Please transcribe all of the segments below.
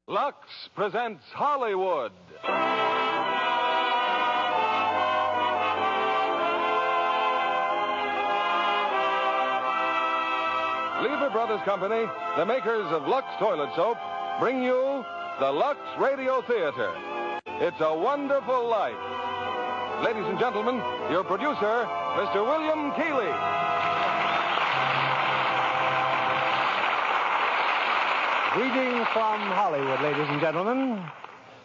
Lux presents Hollywood. Lever Brothers Company, the makers of Lux Toilet Soap, bring you the Lux Radio Theater. It's a Wonderful Life. Ladies and gentlemen, your producer, Mr. William Keighley. Greetings from Hollywood, ladies and gentlemen.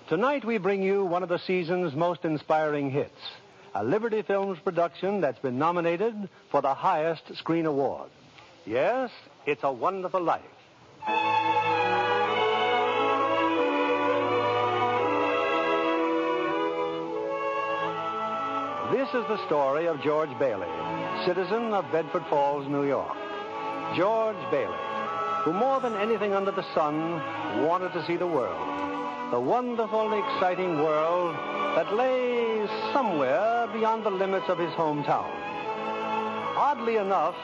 Tonight we bring you one of the season's most inspiring hits, a Liberty Films production that's been nominated for the highest screen award. Yes, It's a Wonderful Life. This is the story of George Bailey, citizen of Bedford Falls, New York. George Bailey, who more than anything under the sun wanted to see the world, the wonderful, exciting world that lay somewhere beyond the limits of his hometown. Oddly enough,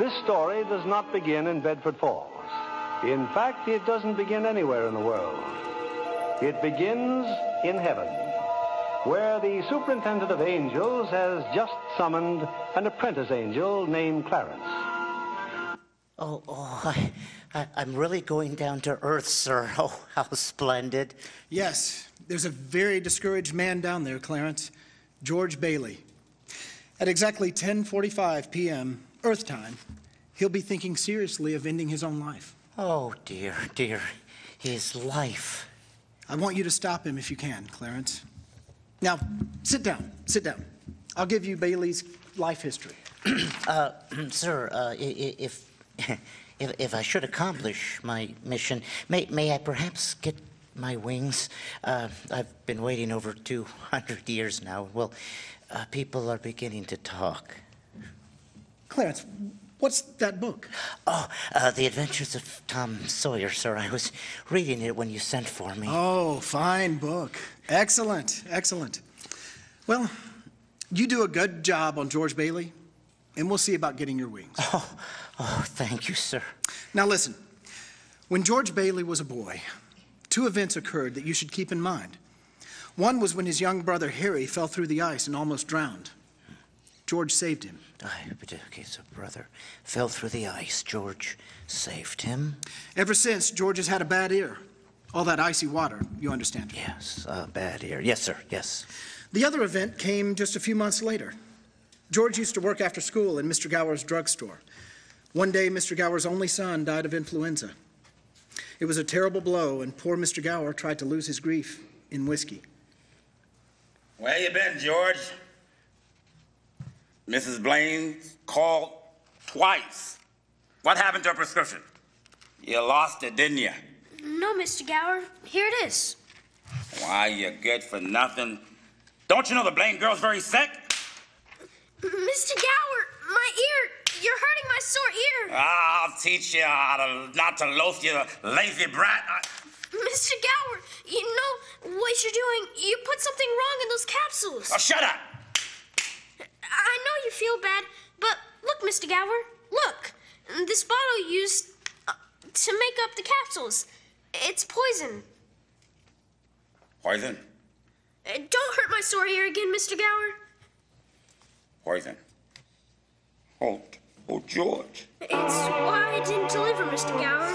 this story does not begin in Bedford Falls. In fact, it doesn't begin anywhere in the world. It begins in heaven, where the superintendent of angels has just summoned an apprentice angel named Clarence. I'm really going down to earth, sir. Oh, how splendid. Yes, there's a very discouraged man down there, Clarence. George Bailey. At exactly 10:45 p.m. Earth time, he'll be thinking seriously of ending his own life. Oh, dear. His life. I want you to stop him if you can, Clarence. Now, sit down. I'll give you Bailey's life history. Sir, if I should accomplish my mission, may I perhaps get my wings? I've been waiting over 200 years now. Well, people are beginning to talk. Clarence, what's that book? Oh, The Adventures of Tom Sawyer, sir. I was reading it when you sent for me. Oh, fine book. Excellent. Well, you do a good job on George Bailey, and we'll see about getting your wings. Oh, thank you, sir. Now listen, when George Bailey was a boy, two events occurred that you should keep in mind. One was when his young brother Harry fell through the ice and almost drowned. George saved him. Okay, so brother fell through the ice. George saved him. Ever since, George has had a bad ear. All that icy water, you understand. Yes, a bad ear. Yes, sir, yes. The other event came just a few months later. George used to work after school in Mr. Gower's drugstore. One day, Mr. Gower's only son died of influenza. It was a terrible blow, and poor Mr. Gower tried to lose his grief in whiskey. Where you been, George? Mrs. Blaine called twice. What happened to her prescription? You lost it, didn't you? No, Mr. Gower. Here it is. Why, you good for nothing. Don't you know the Blaine girl's very sick? Mr. Gower, my ear. You're hurting my sore ear. I'll teach you how not to loaf, you lazy brat. Mr. Gower, you know what you're doing. You put something wrong in those capsules. Oh, shut up. I know you feel bad, but look, Mr. Gower, look. This bottle used to make up the capsules. It's poison. Poison? Don't hurt my sore ear again, Mr. Gower. Poison? Oh, George. It's why I didn't deliver, Mr. Gower.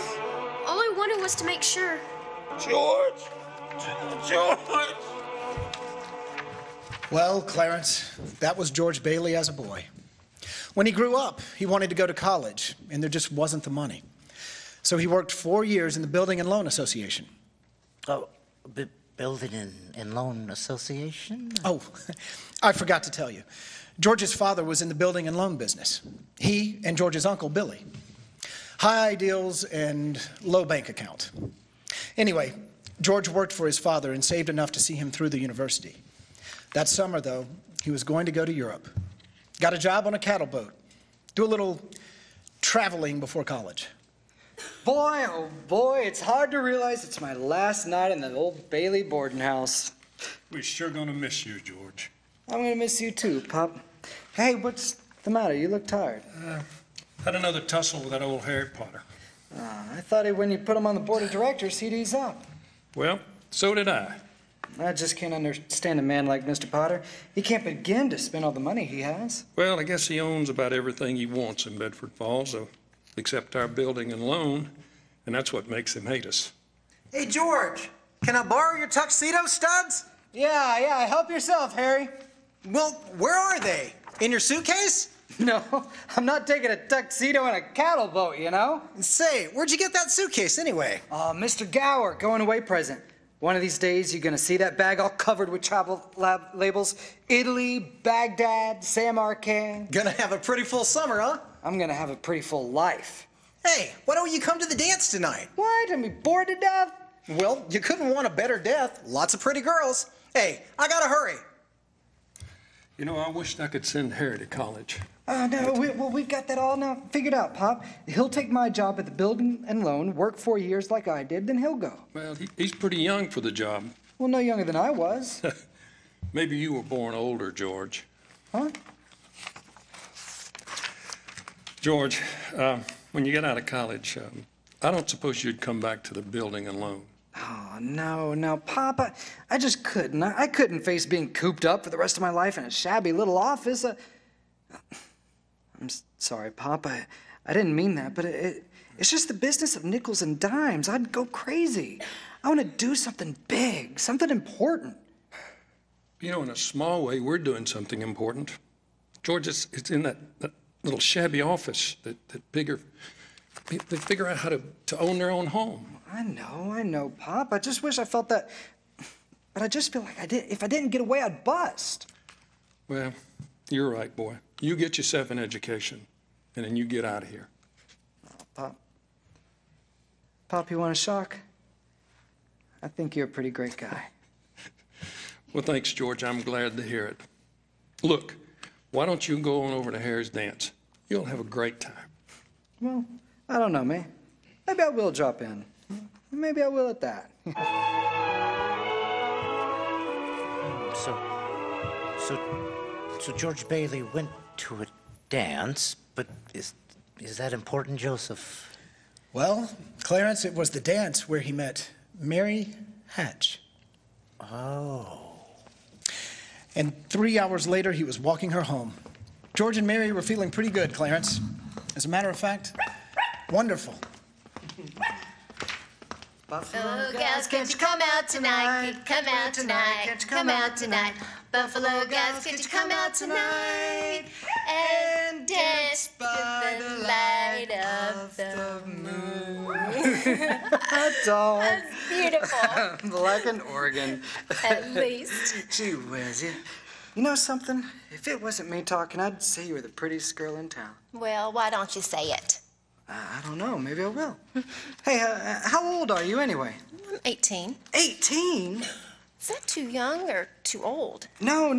All I wanted was to make sure. George. Well, Clarence, that was George Bailey as a boy. When he grew up, he wanted to go to college, and there just wasn't the money. So he worked 4 years in the Building and Loan Association. Oh, Building and Loan Association? Oh, I forgot to tell you. George's father was in the building and loan business. He and George's uncle, Billy. High ideals and low bank account. Anyway, George worked for his father and saved enough to see him through the university. That summer, though, he was going to go to Europe. Got a job on a cattle boat. Do a little traveling before college. Boy, oh boy, it's hard to realize it's my last night in the old Bailey boarding house. We're sure gonna miss you, George. I'm gonna miss you too, Pop. Hey, what's the matter? You look tired. Had another tussle with that old Harry Potter. I thought when you put him on the board of directors, he'd ease up. Well, so did I. I just can't understand a man like Mr. Potter. He can't begin to spend all the money he has. Well, I guess he owns about everything he wants in Bedford Falls, except our building and loan, and that's what makes him hate us. Hey, George, can I borrow your tuxedo studs? Yeah, help yourself, Harry. Well, where are they? In your suitcase? No, I'm not taking a tuxedo in a cattle boat, you know? Say, where'd you get that suitcase anyway? Mr. Gower, going away present. One of these days, you're gonna see that bag all covered with travel labels. Italy, Baghdad, Samarkand. Gonna have a pretty full summer, huh? I'm gonna have a pretty full life. Hey, why don't you come to the dance tonight? What? Am I bored to death? Well, you couldn't want a better death. Lots of pretty girls. Hey, I gotta hurry. You know, I wished I could send Harry to college. No, we've got that all now figured out, Pop. He'll take my job at the building and loan, work 4 years like I did, then he'll go. Well, he's pretty young for the job. Well, no younger than I was. Maybe you were born older, George. Huh? George, when you get out of college, I don't suppose you'd come back to the building and loan. Oh, no, Pop, I just couldn't. I couldn't face being cooped up for the rest of my life in a shabby little office. I'm sorry, Pop. I didn't mean that, but it's just the business of nickels and dimes. I'd go crazy. I want to do something big, something important. You know, in a small way, we're doing something important. George, it's in that little shabby office that they figure out how to own their own home. I know, Pop. I just wish I felt that. But I just feel like if I didn't get away, I'd bust. Well, you're right, boy. You get yourself an education, and then you get out of here. Oh, Pop, you want a shock? I think you're a pretty great guy. Well, thanks, George. I'm glad to hear it. Look, why don't you go on over to Harry's dance? You'll have a great time. Well, I don't know, man. Maybe I will drop in. Maybe I will at that. So George Bailey went to a dance, but is that important, Joseph? Well, Clarence, it was the dance where he met Mary Hatch. Oh. And 3 hours later, he was walking her home. George and Mary were feeling pretty good, Clarence. As a matter of fact, wonderful. Buffalo gals, can't you come out tonight? Come out tonight. Can't you come out tonight? Buffalo gals, can't you come out tonight? And dance by the light of the moon. That's all. That's beautiful. Like an organ. At least. Gee whiz, you know something? If it wasn't me talking, I'd say you were the prettiest girl in town. Well, why don't you say it? I don't know. Maybe I will. Hey, how old are you anyway? I'm 18. 18? Is that too young or too old? No.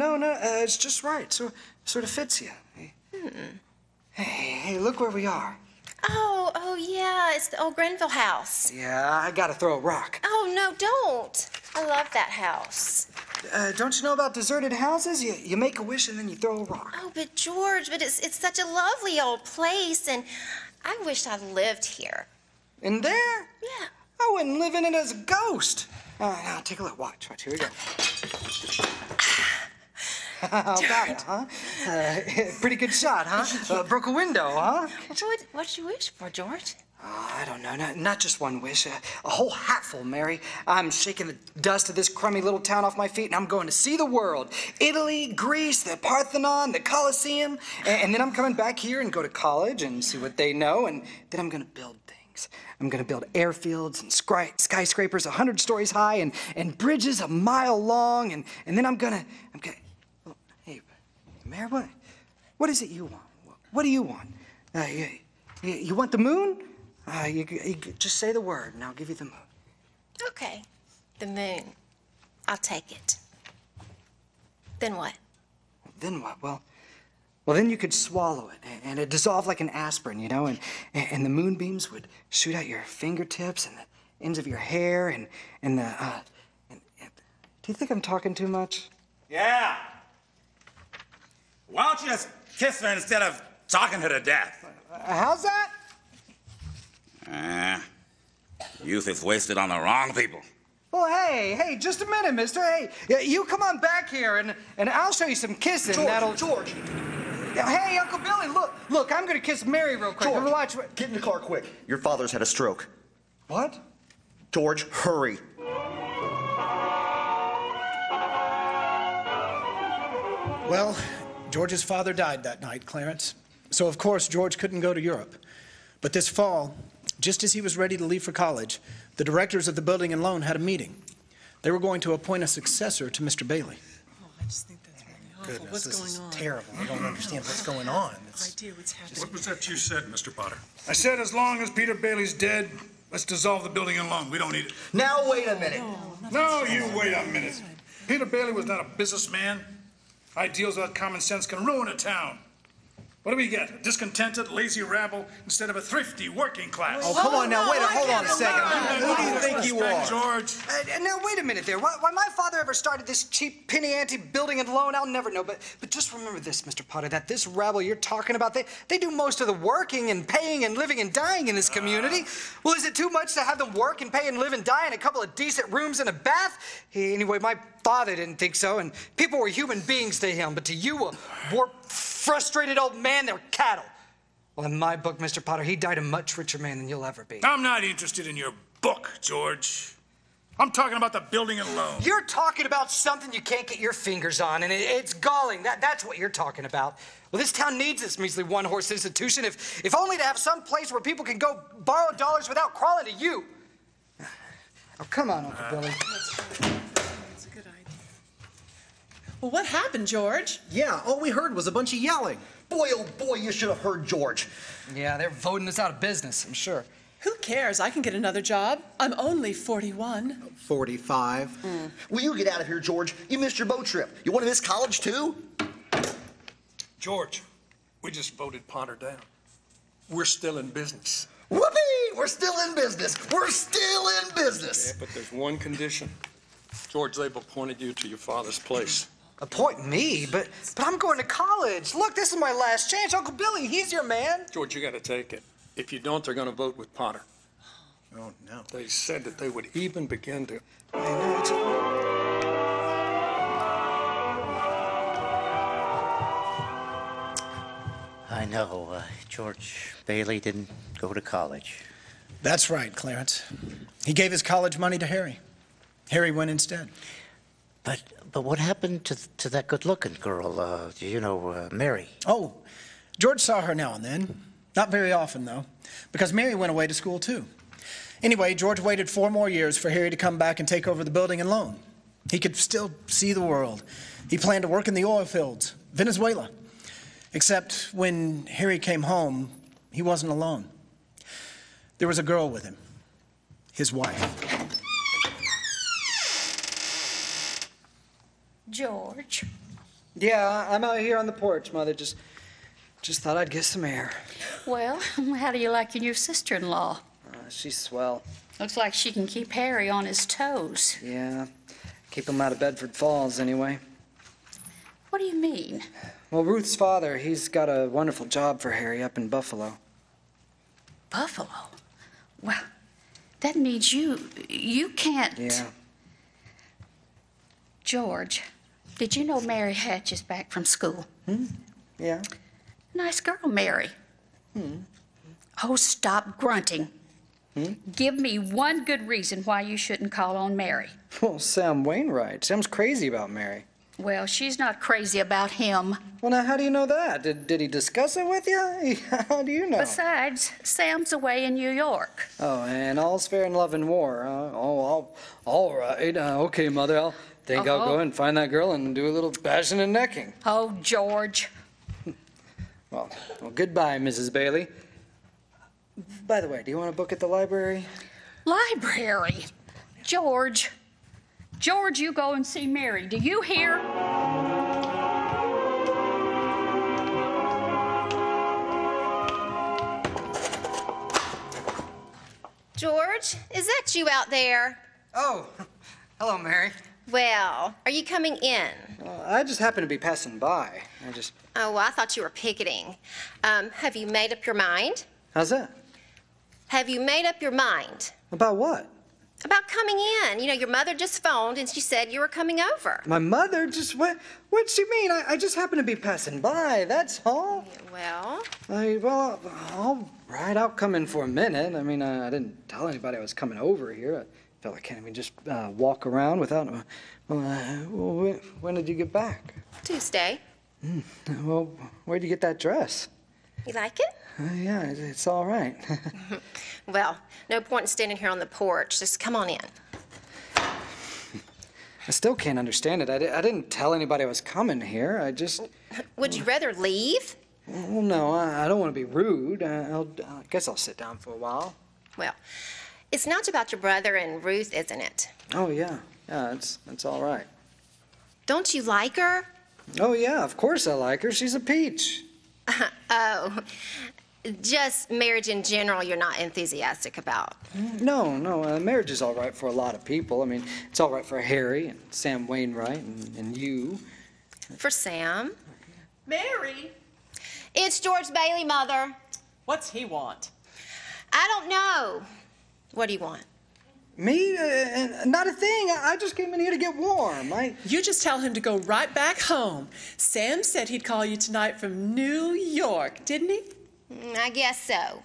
It's just right. So sort of fits you. Hey, look where we are. Oh, yeah. It's the old Grenville house. Yeah, I gotta throw a rock. Oh, no, don't. I love that house. Don't you know about deserted houses? You make a wish and then you throw a rock. Oh, but George, it's such a lovely old place, and I wish I lived here. In there? Yeah. I wouldn't live in it as a ghost. Now, take a look. Watch. Here we go. How about it, huh? Pretty good shot, huh? Broke a window, huh? What'd you wish for, George? Oh, I don't know. Not just one wish. A whole hatful, Mary. I'm shaking the dust of this crummy little town off my feet, and I'm going to see the world. Italy, Greece, the Parthenon, the Colosseum. And then I'm coming back here and go to college and see what they know, and then I'm going to build things. I'm going to build airfields and skyscrapers 100 stories high and bridges a mile long, and then I'm gonna well, hey, Mary, what is it you want? What do you want? You want the moon? You just say the word, and I'll give you the moon. Okay, the moon. I'll take it. Then what? Then what? Well, then you could swallow it, and it'd dissolve like an aspirin, you know, and the moonbeams would shoot out your fingertips and the ends of your hair, and do you think I'm talking too much? Yeah. Why don't you just kiss her instead of talking her to death? How's that? Youth is wasted on the wrong people. Well, hey, just a minute, mister. Hey, you come on back here, and I'll show you some kissing. George. Hey, Uncle Billy, look, I'm gonna kiss Mary real quick. George, watch. get in the car quick. Your father's had a stroke. What? George, hurry. Well, George's father died that night, Clarence. So, of course, George couldn't go to Europe. But this fall, just as he was ready to leave for college, the directors of the building and loan had a meeting. They were going to appoint a successor to Mr. Bailey. Oh, I just think that's really awful. Goodness, what's this going is on? terrible. I don't understand what's going on. Idea what's happening. What was that you said, Mr. Potter? I said as long as Peter Bailey's dead, let's dissolve the building and loan. We don't need it. Now, wait a minute. No, you wait a minute. Peter Bailey was not a businessman. Ideals without common sense can ruin a town. What do we get? A discontented, lazy rabble instead of a thrifty working class. Oh, come on now. Hold on a second. Who do you think you are? George. Now, wait a minute there. Why my father ever started this cheap penny-ante building and loan, I'll never know. But just remember this, Mr. Potter, that this rabble you're talking about, they do most of the working and paying and living and dying in this community. Well, is it too much to have them work and pay and live and die in a couple of decent rooms and a bath? Anyway, my father didn't think so, and people were human beings to him. But to you, a warped, frustrated old man, they're cattle. Well, in my book, Mr. Potter, he died a much richer man than you'll ever be. I'm not interested in your book, George. I'm talking about the building and loan. You're talking about something you can't get your fingers on, and it's galling. That's what you're talking about. Well, this town needs this measly one-horse institution, if only to have some place where people can go borrow dollars without crawling to you. Oh, come on, Uncle Billy. That's a good idea. Well, what happened, George? Yeah, all we heard was a bunch of yelling. Boy, oh boy, you should have heard George. Yeah, they're voting us out of business, I'm sure. Who cares? I can get another job. I'm only 41. 45. Will you get out of here, George? You missed your boat trip. You want to miss college, too? George, we just voted Potter down. We're still in business. Whoopee! We're still in business. We're still in business. Yeah, but there's one condition. George, they've appointed you to your father's place. Appoint me? But I'm going to college. Look, this is my last chance. Uncle Billy, he's your man. George, you got to take it. If you don't, they're going to vote with Potter. Oh, no. They said that they would even begin to. I know, George Bailey didn't go to college. That's right, Clarence. He gave his college money to Harry. Harry went instead. But what happened to that good-looking girl, Mary? Oh, George saw her now and then. Not very often, though, because Mary went away to school, too. Anyway, George waited 4 more years for Harry to come back and take over the building and loan. He could still see the world. He planned to work in the oil fields, Venezuela. Except when Harry came home, he wasn't alone. There was a girl with him, his wife. George. Yeah, I'm out here on the porch, Mother. Just thought I'd get some air. Well, how do you like your new sister-in-law? She's swell. Looks like she can keep Harry on his toes. Yeah, keep him out of Bedford Falls, anyway. What do you mean? Well, Ruth's father, he's got a wonderful job for Harry up in Buffalo. Buffalo? Well, that means you can't... Yeah. George, did you know Mary Hatch is back from school? Yeah. Nice girl, Mary. Oh, stop grunting. Give me one good reason why you shouldn't call on Mary. Well, Sam Wainwright. Sam's crazy about Mary. Well, she's not crazy about him. Well, now, how do you know that? Did he discuss it with you? How do you know? Besides, Sam's away in New York. Oh, and all's fair in love and war. All right. Okay, Mother, I'll go and find that girl and do a little bashing and necking. Oh, George. Well, goodbye, Mrs. Bailey. By the way, do you want a book at the library? Library? George, you go and see Mary. Do you hear? George, is that you out there? Oh, hello, Mary. Well, are you coming in? I just happened to be passing by. Oh, well, I thought you were picketing. Have you made up your mind? How's that? Have you made up your mind? About what? About coming in. You know, your mother just phoned and she said you were coming over. My mother just, what'd she mean? I just happened to be passing by, that's all. Well? Well, all right, I'll come in for a minute. I mean, I didn't tell anybody I was coming over here. I felt I can't even just walk around without, when did you get back? Tuesday. Well, where'd you get that dress? You like it? Yeah, it's all right. Well, no point in standing here on the porch. Just come on in. I still can't understand it. I didn't tell anybody I was coming here. I just... Would you rather leave? Well, no, I don't want to be rude. I guess I'll sit down for a while. Well, it's not about your brother and Ruth, isn't it? Oh, yeah. Yeah, it's all right. Don't you like her? Oh, yeah, of course I like her. She's a peach. Oh, just marriage in general you're not enthusiastic about. No, marriage is all right for a lot of people. I mean, it's all right for Harry and Sam Wainwright and you. For Sam? Mary! It's George Bailey, Mother. What's he want? I don't know. What do you want? Me? Not a thing. I just came in here to get warm. You just tell him to go right back home. Sam said he'd call you tonight from New York, didn't he? I guess so.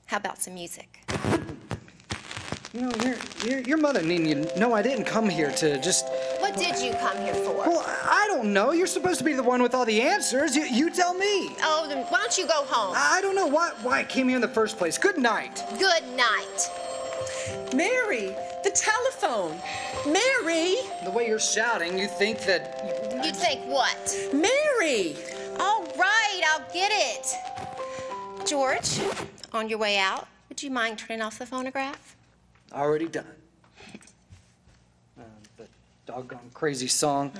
How about some music? You know, your mother needing you to know I didn't come here to just... What did you come here for? Well, I don't know. You're supposed to be the one with all the answers. You tell me. Oh, then why don't you go home? I don't know why I came here in the first place. Good night. Good night. Mary, the telephone. Mary! The way you're shouting, you think that... You think what? Mary! All right, I'll get it. George, on your way out, would you mind turning off the phonograph? Already done. The doggone crazy song.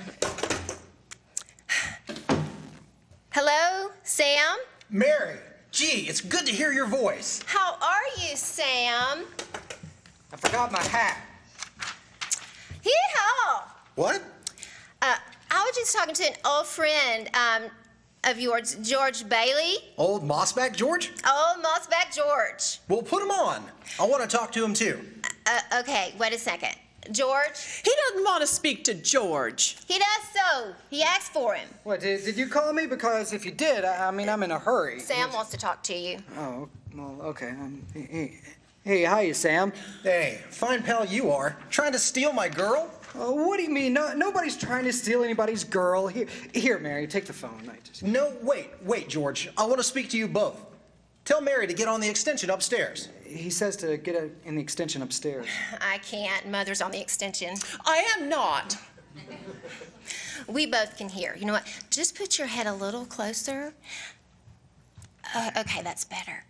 Hello, Sam? Mary, gee, it's good to hear your voice. How are you, Sam? I forgot my hat. Hee-haw! What? I was just talking to an old friend of yours, George Bailey. Old Mossback George? Old Mossback George. Well, put him on. I want to talk to him, too. Okay, wait a second. George? He doesn't want to speak to George. He does so. He asked for him. What, did you call me? Because if you did, I mean, I'm in a hurry. Sam wants to talk to you. Oh, well, okay. Hey, hiya, Sam. Hey, fine pal you are. Trying to steal my girl? What do you mean? Nobody's trying to steal anybody's girl. Here, Mary, take the phone. No, wait, George. I want to speak to you both. Tell Mary to get on the extension upstairs. He says to get in the extension upstairs. I can't. Mother's on the extension. I am not. We both can hear. You know what? Just put your head a little closer. Okay, that's better.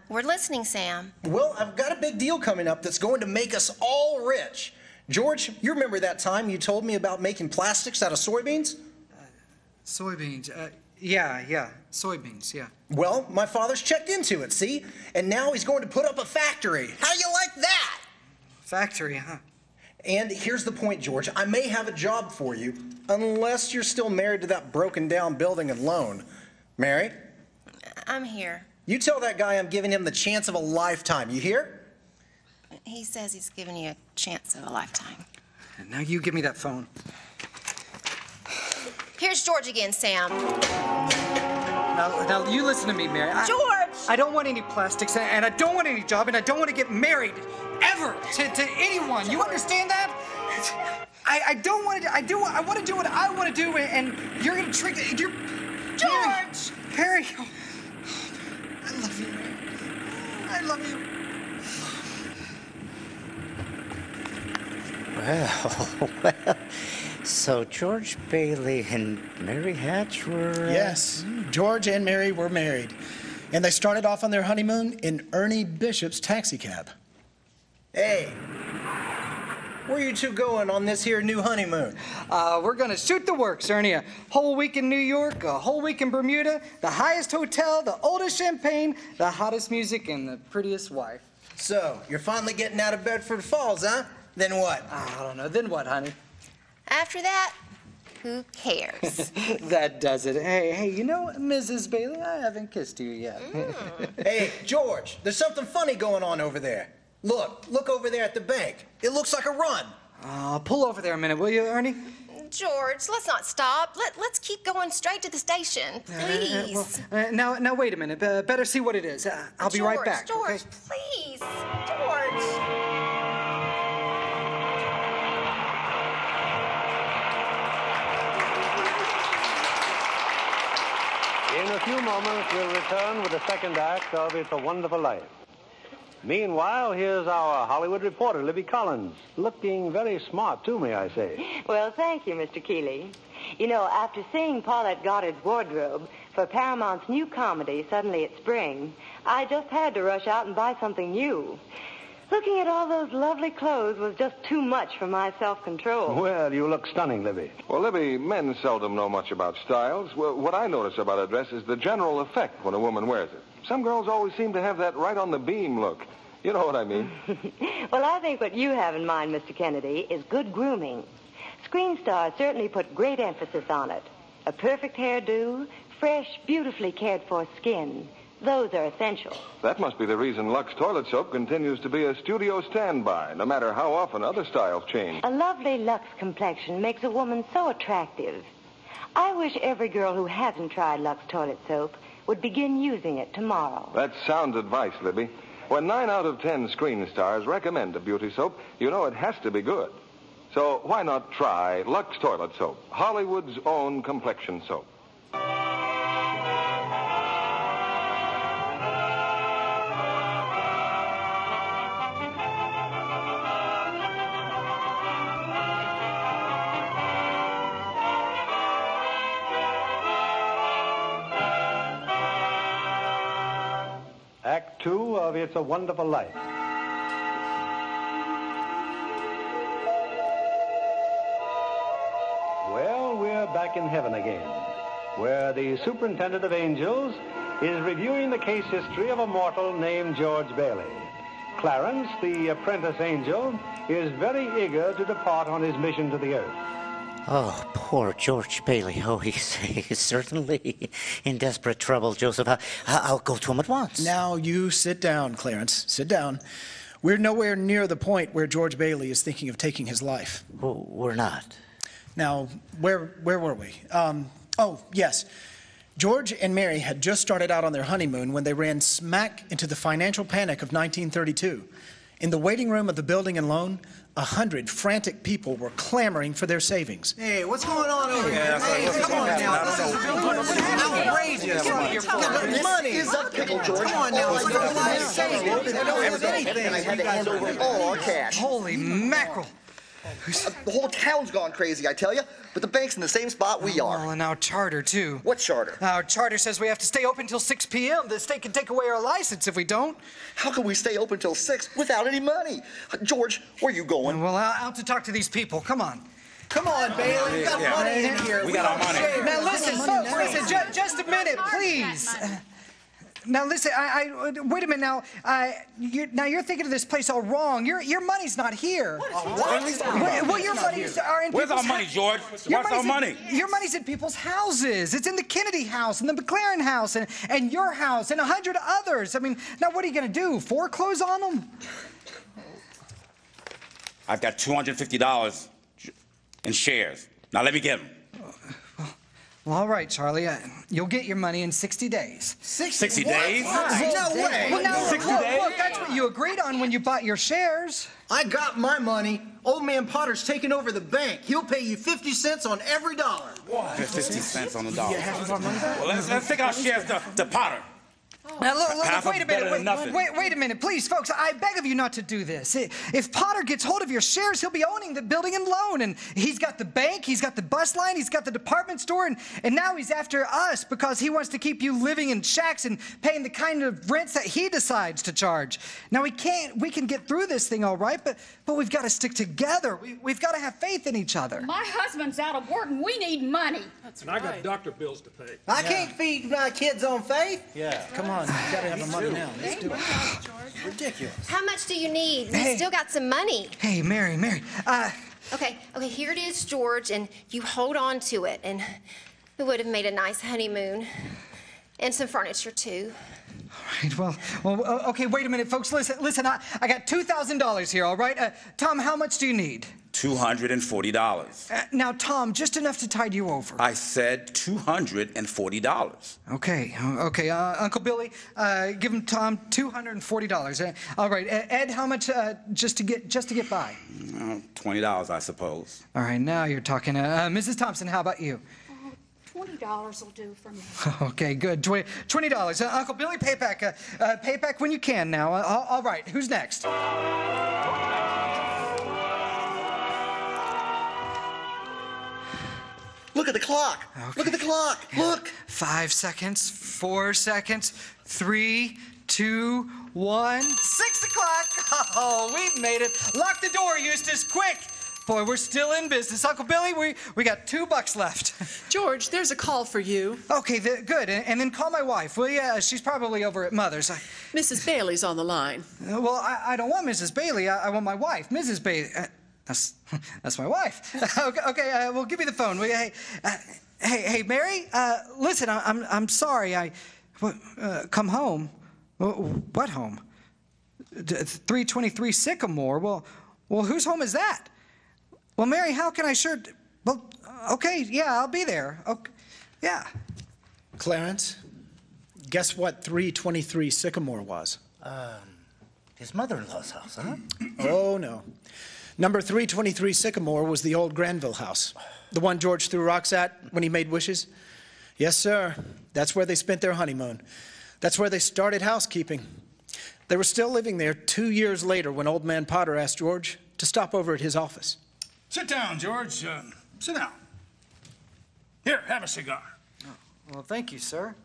We're listening, Sam. Well, I've got a big deal coming up that's going to make us all rich. George, you remember that time you told me about making plastics out of soybeans? Soybeans. Yeah, soybeans, yeah. Well, my father's checked into it, see? And now he's going to put up a factory. How do you like that? Factory, huh? And here's the point, George. I may have a job for you, unless you're still married to that broken-down building and loan. Mary? I'm here. You tell that guy I'm giving him the chance of a lifetime. You hear? He says he's giving you a chance of a lifetime. And now you give me that phone. Here's George again, Sam. Now you listen to me, Mary. George! I don't want any plastics, and I don't want any job, and I don't want to get married ever to anyone. You understand that? I don't want to. I want to do what I want to do, and you're gonna trick. You're George. Harry. I love you, Mary. I love you. Well, so George Bailey and Mary Hatch were... Yes, George and Mary were married. And they started off on their honeymoon in Ernie Bishop's taxicab. Hey, where you two going on this here new honeymoon? We're gonna shoot the works, Ernie. A whole week in New York, a whole week in Bermuda, the highest hotel, the oldest champagne, the hottest music, and the prettiest wife. So, you're finally getting out of Bedford Falls, huh? Then what? I don't know. Then what, honey? After that, who cares? That does it. Hey, you know, Mrs. Bailey, I haven't kissed you yet. Hey, George, there's something funny going on over there. Look over there at the bank. It looks like a run. Pull over there a minute, will you, Ernie? George, let's not stop. Let's keep going straight to the station, please. Now wait a minute. Better see what it is. I'll be right back. George, okay? please. George. In a few moments, we'll return with the second act of It's a Wonderful Life. Meanwhile, here's our Hollywood reporter, Libby Collins, looking very smart, too, may I say. Well, thank you, Mr. Keeley. You know, after seeing Paulette Goddard's wardrobe for Paramount's new comedy, Suddenly It's Spring, I just had to rush out and buy something new. Looking at all those lovely clothes was just too much for my self-control. Well, you look stunning, Libby. Well, Libby, men seldom know much about styles. Well, what I notice about a dress is the general effect when a woman wears it. Some girls always seem to have that right on the beam look. You know what I mean. Well, I think what you have in mind, Mr. Kennedy, is good grooming. Screen stars certainly put great emphasis on it. A perfect hairdo, fresh, beautifully cared-for skin. Those are essential. That must be the reason Lux Toilet Soap continues to be a studio standby, no matter how often other styles change. A lovely Lux complexion makes a woman so attractive. I wish every girl who hasn't tried Lux Toilet Soap would begin using it tomorrow. That's sound advice, Libby. When 9 out of 10 screen stars recommend a beauty soap, you know it has to be good. So why not try Lux Toilet Soap, Hollywood's own complexion soap? Act 2 of It's a Wonderful Life. Well, we're back in heaven again, where the superintendent of angels is reviewing the case history of a mortal named George Bailey. Clarence, the apprentice angel, is very eager to depart on his mission to the earth. Oh, poor George Bailey. Oh, he's certainly in desperate trouble, Joseph. I'll go to him at once. Now you sit down, Clarence. Sit down. We're nowhere near the point where George Bailey is thinking of taking his life. Well, we're not. Now, where were we? Oh, yes. George and Mary had just started out on their honeymoon when they ran smack into the financial panic of 1932. In the waiting room of the building and loan, 100 frantic people were clamoring for their savings. Hey, what's going on over here? Hey, come on now. This is outrageous. Money is up, Pickle George. Come on now. We don't have anything. I had to hand over all our cash. Holy mackerel. The whole town's gone crazy, I tell you. But the bank's in the same spot we are. Well, and our charter, too. What charter? Our charter says we have to stay open till 6 p.m. The state can take away our license if we don't. How can we stay open till 6 without any money? George, where are you going? Well, out to talk to these people. Come on. Come on, Bailey. We got money in here. We got our money. Now, listen, folks, listen, just a minute, please. Now listen, wait a minute now. You're thinking of this place all wrong. Your money's not here. What? Well, your money's are in. Where's our money, George? What's our money? Your money's in people's houses. It's in the Kennedy house, and the McLaren house, and your house, and 100 others. I mean, now what are you gonna do? Foreclose on them? I've got $250 in shares. Now let me get them. Well, all right, Charlie. You'll get your money in 60 days. 60 days? No way. Well, now, 60 look, days? look, that's what you agreed on when you bought your shares. I got my money. Old man Potter's taking over the bank. He'll pay you 50 cents on every dollar. 50 cents on the dollar. You get half of our money? Well, let's take our shares to Potter. Now, look, Half wait a of better minute. than nothing. Wait a minute, please, folks. I beg of you not to do this. If Potter gets hold of your shares, he'll be owning the building and loan. And he's got the bank, he's got the bus line, he's got the department store, and now he's after us because he wants to keep you living in shacks and paying the kind of rents that he decides to charge. Now, we can get through this thing all right, but we've got to stick together. We've got to have faith in each other. My husband's out of work and we need money. And I got doctor bills to pay. I can't feed my kids on faith. Yeah, come on. You gotta have the money now. Let's do it. Ridiculous. How much do you need? We Hey. still got some money. Hey, Mary. Okay, here it is, George, and you hold on to it, and we would have made a nice honeymoon. And some furniture, too. Right, well, okay, wait a minute, folks. Listen, I got $2,000 here, all right? Tom, how much do you need? $240. Now, Tom, just enough to tide you over. I said $240. Okay, Uncle Billy, give him Tom $240. All right, Ed, how much just to get by? $20, I suppose. All right, now you're talking. Mrs. Thompson, how about you? $20 will do for me. Okay, good. $20. Uncle Billy, pay back when you can now. All right, who's next? Look at the clock. Okay. Look at the clock. Look. 5 seconds, 4 seconds, 3, 2, 1. 6 o'clock. Oh, we've made it. Lock the door, Eustace, quick. Boy, we're still in business. Uncle Billy, we got $2 left. George, there's a call for you. Okay, good. And then call my wife, will you? She's probably over at Mother's. Mrs. Bailey's on the line. Well, I don't want Mrs. Bailey. I want my wife, Mrs. Bailey. That's my wife. Okay, well, give me the phone, will you? Hey, Mary. Listen, I'm sorry. Come home. What home? 323 Sycamore. Well, whose home is that? Well, Mary, how can I sure? Well, okay, yeah, I'll be there. Okay, yeah. Clarence, guess what 323 Sycamore was? His mother-in-law's house, huh? Oh, no. Number 323 Sycamore was the old Granville house. The one George threw rocks at when he made wishes. Yes, sir. That's where they spent their honeymoon. That's where they started housekeeping. They were still living there 2 years later when Old Man Potter asked George to stop over at his office. Sit down, George. Sit down. Here, have a cigar. Oh, well, thank you, sir.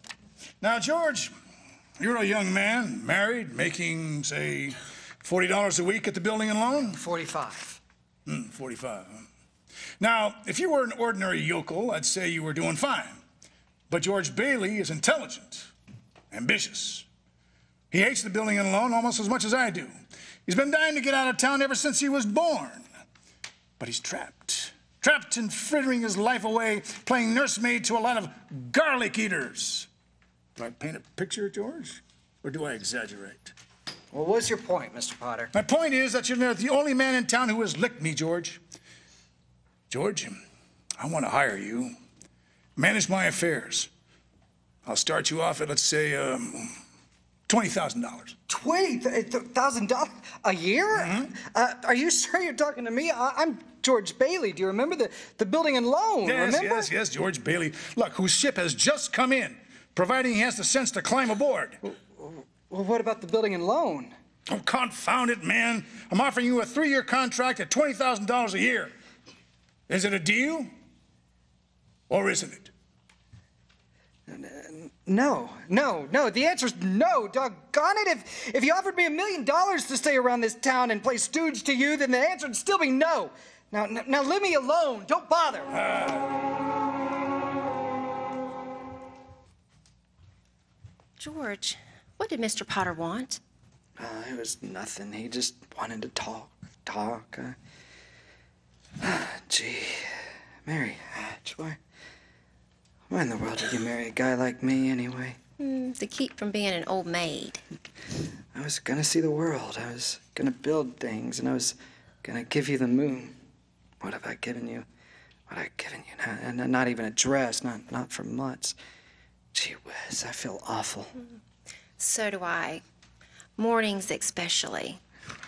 Now, George, you're a young man, married, making, say, $40 a week at the building and loan? 45. 45. Huh? Now, if you were an ordinary yokel, I'd say you were doing fine. But George Bailey is intelligent, ambitious. He hates the building and loan almost as much as I do. He's been dying to get out of town ever since he was born. But he's trapped and frittering his life away, playing nursemaid to a lot of garlic eaters. Do I paint a picture, George? Or do I exaggerate? Well, what's your point, Mr. Potter? My point is that you're the only man in town who has licked me, George. George, I want to hire you. Manage my affairs. I'll start you off at, let's say, $20,000. $20,000 a year? Mm-hmm. Are you sure you're talking to me? I'm George Bailey. Do you remember the building and loan? Remember? Yes, George Bailey. Look, whose ship has just come in, providing he has the sense to climb aboard. Well, what about the building and loan? Oh, confound it, man. I'm offering you a 3-year contract at $20,000 a year. Is it a deal? Or isn't it? No. The answer's no. Doggone it. If you offered me $1 million to stay around this town and play stooge to you, then the answer would still be no. Now leave me alone. Don't bother. George, what did Mr. Potter want? It was nothing. He just wanted to talk. Gee, Mary Hatch, why in the world did you marry a guy like me anyway? To keep from being an old maid. I was gonna see the world. I was gonna build things, and I was gonna give you the moon. What have I given you? What I've given you? Not even a dress, not for months. Gee whiz, I feel awful. So do I. Mornings especially.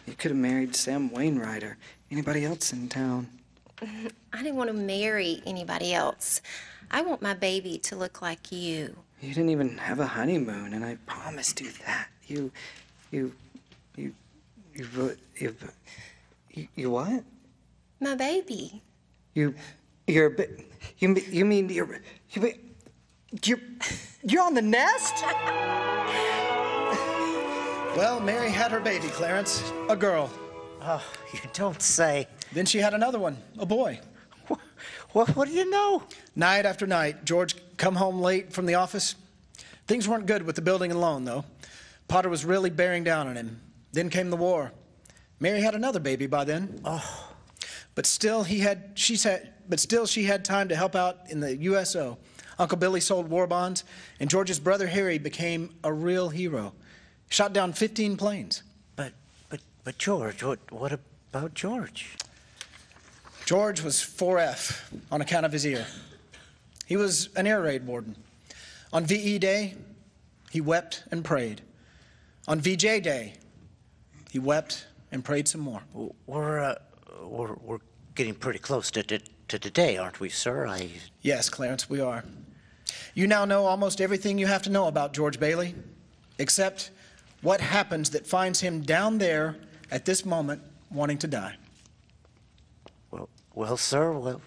You could have married Sam Wainwright or anybody else in town. I didn't want to marry anybody else. I want my baby to look like you. You didn't even have a honeymoon, and I promised you that. You what? My baby. You're on the nest? Well, Mary had her baby, Clarence. A girl. Oh, you don't say. Then she had another one, a boy. What do you know? Night after night, George come home late from the office. Things weren't good with the building and loan, though. Potter was really bearing down on him. Then came the war. Mary had another baby by then. Oh. But still she had time to help out in the USO Uncle Billy sold war bonds, and George's brother Harry became a real hero. Shot down 15 planes. But George, what about George? George was 4F on account of his ear. He was an air raid warden. On VE Day, he wept and prayed. On VJ Day, he wept and prayed some more. We're getting pretty close to today, aren't we, sir? Yes, Clarence, we are. You now know almost everything you have to know about George Bailey, except what happens that finds him down there at this moment wanting to die. Well, sir,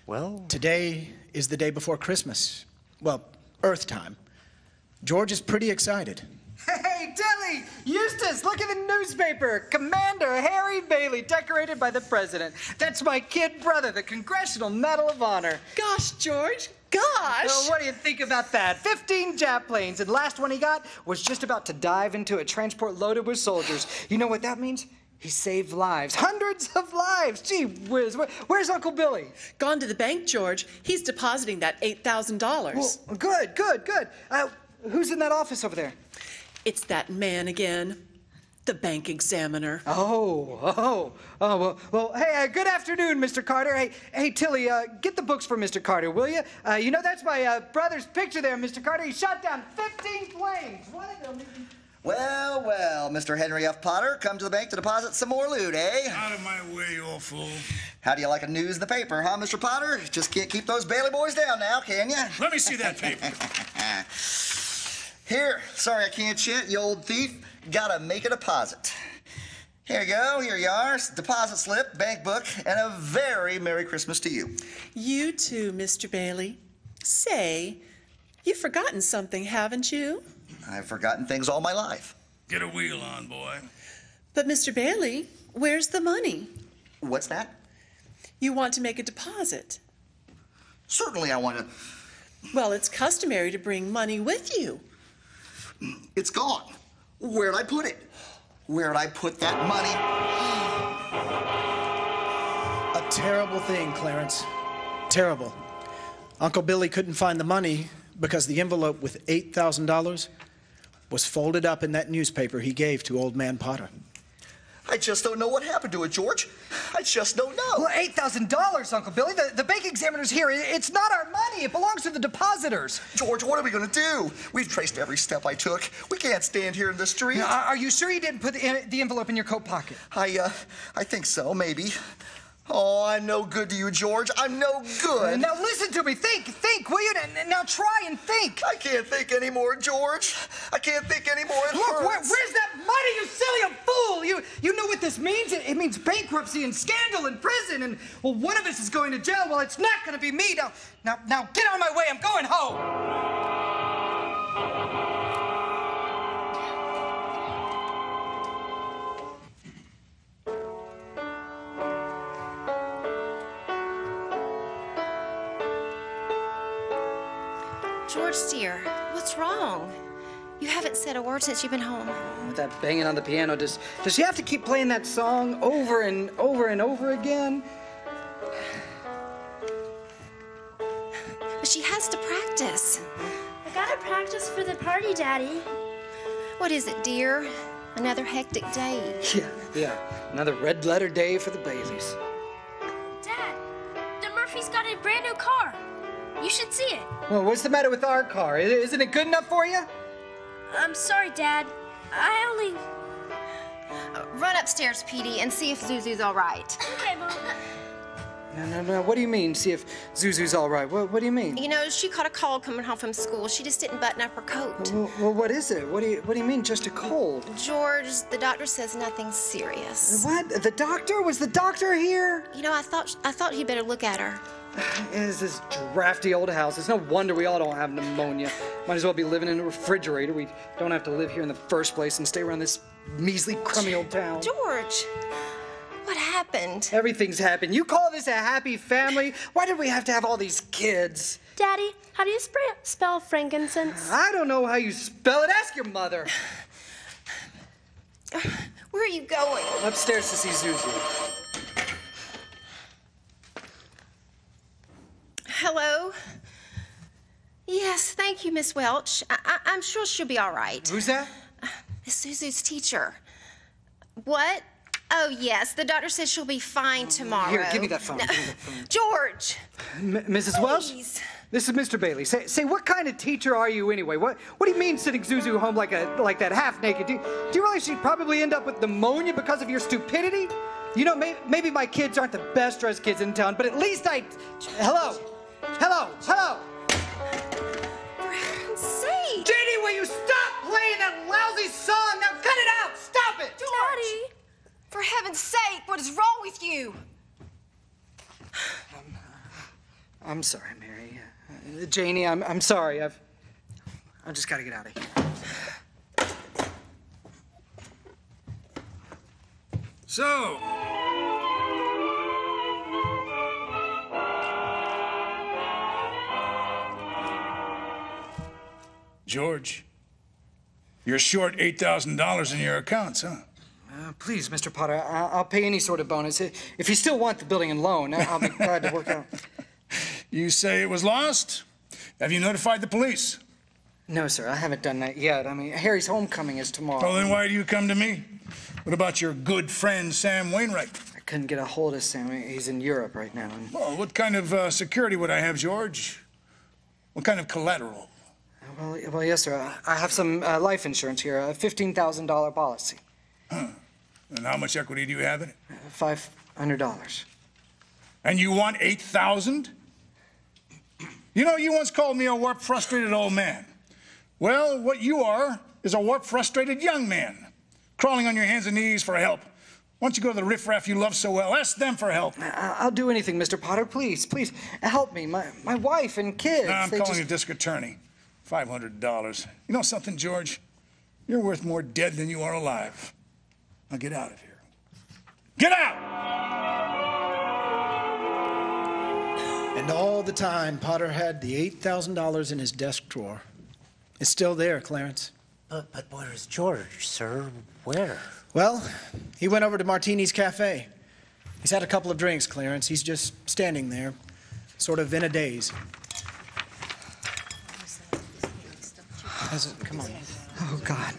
well... Today is the day before Christmas. Well, Earth time. George is pretty excited. Hey, Dilly! Eustace, look at the newspaper. Commander Harry Bailey, decorated by the president. That's my kid brother, the Congressional Medal of Honor. Gosh, George, gosh! Well, what do you think about that? 15 Jap planes, and the last one he got was just about to dive into a transport loaded with soldiers. You know what that means? He saved lives. Hundreds of lives. Gee whiz. Where's Uncle Billy? Gone to the bank, George. He's depositing that $8,000. Well, good. Who's in that office over there? It's that man again. The bank examiner. Well, hey, good afternoon, Mr. Carter. Hey, Tilly, get the books for Mr. Carter, will you? You know, that's my brother's picture there, Mr. Carter. He shot down 15 planes. One of them... Well, Mr. Henry F. Potter, come to the bank to deposit some more loot, eh? Out of my way, you old fool. How do you like a news in the paper, huh, Mr. Potter? Just can't keep those Bailey boys down now, can you? Let me see that paper. Here, sorry I can't yet, you old thief. Gotta make a deposit. Here you go, here you are. Deposit slip, bank book, and a very Merry Christmas to you. You too, Mr. Bailey. Say, you've forgotten something, haven't you? I've forgotten things all my life. Get a wheel on, boy. But, Mr. Bailey, where's the money? What's that? You want to make a deposit. Certainly I want to. Well, it's customary to bring money with you. It's gone. Where'd I put it? Where'd I put that money? A terrible thing, Clarence. Terrible. Uncle Billy couldn't find the money because the envelope with $8,000 was folded up in that newspaper he gave to Old Man Potter. I just don't know what happened to it, George. I just don't know. Well, $8,000, Uncle Billy. The bank examiner's here. It's not our money. It belongs to the depositors. George, what are we going to do? We've traced every step I took. We can't stand here in the street. Now, are you sure you didn't put the envelope in your coat pocket? I think so, maybe. Oh, I'm no good to you, George. I'm no good. Now listen to me. Think, will you? Now try and think. I can't think anymore, George. I can't think anymore. Look, where's that money, you silly fool? You know what this means? It means bankruptcy and scandal and prison. And, well, one of us is going to jail. Well, it's not going to be me. Now, get out of my way. I'm going home. George, dear, what's wrong? You haven't said a word since you've been home. With that banging on the piano, does she have to keep playing that song over and over and over again? But she has to practice. I gotta practice for the party, Daddy. What is it, dear? Another hectic day. Yeah. Another red letter day for the Baileys. Dad, the Murphys got a brand new car. You should see it. Well, what's the matter with our car? Isn't it good enough for you? I'm sorry, Dad. I only... Run upstairs, Petey, and see if Zuzu's all right. Okay, Mom. No. What do you mean, see if Zuzu's all right? What do you mean? You know, she caught a cold coming home from school. She just didn't button up her coat. Well, what is it? What do you mean, just a cold? George, the doctor says nothing serious. What? The doctor? Was the doctor here? You know, I thought he'd better look at her. It's this drafty old house. It's no wonder we all don't have pneumonia. Might as well be living in a refrigerator. We don't have to live here in the first place and stay around this measly, crummy old town. George, what happened? Everything's happened. You call this a happy family? Why did we have to have all these kids? Daddy, how do you spell frankincense? I don't know how you spell it. Ask your mother. Where are you going? Upstairs to see Zuzu. Hello? Yes, thank you, Miss Welch. I'm sure she'll be all right. Who's that? Miss Zuzu's teacher. What? Oh, yes. The doctor says she'll be fine tomorrow. Here, give me that phone. No. Give me that phone. George! Mrs. Welch? This is Mr. Bailey. Say, what kind of teacher are you anyway? What do you mean sending Zuzu home like that half-naked? Do you realize she'd probably end up with pneumonia because of your stupidity? You know, maybe my kids aren't the best-dressed kids in town, but at least Hello? For heaven's sake! J.D., will you stop playing that lousy song? Now cut it out! Stop it! Daddy! For heaven's sake, what is wrong with you? I'm sorry, Mary. Janie, I'm sorry. I've just got to get out of here. So, George, you're short $8,000 in your accounts, huh? Please, Mr. Potter, I'll pay any sort of bonus. If you still want the building and loan, I'll be glad to work out. You say it was lost? Have you notified the police? No, sir, I haven't done that yet. I mean, Harry's homecoming is tomorrow. Well, then why do you come to me? What about your good friend, Sam Wainwright? I couldn't get a hold of Sam. He's in Europe right now. Well, what kind of security would I have, George? What kind of collateral? Well, yes, sir. I have some life insurance here, a $15,000 policy. Huh. And how much equity do you have in it? $500. And you want $8,000? You know, you once called me a warp-frustrated old man. Well, what you are is a warp-frustrated young man, crawling on your hands and knees for help. Why don't you go to the riffraff you love so well? Ask them for help. I'll do anything, Mr. Potter. Please, help me. My wife and kids. No, I'm calling the district attorney. $500. You know something, George? You're worth more dead than you are alive. Now get out of here. Get out! And all the time, Potter had the $8,000 in his desk drawer. It's still there, Clarence. But where is George, sir? Where? Well, he went over to Martini's Cafe. He's had a couple of drinks, Clarence. He's just standing there, sort of in a daze. Come on. Oh, God.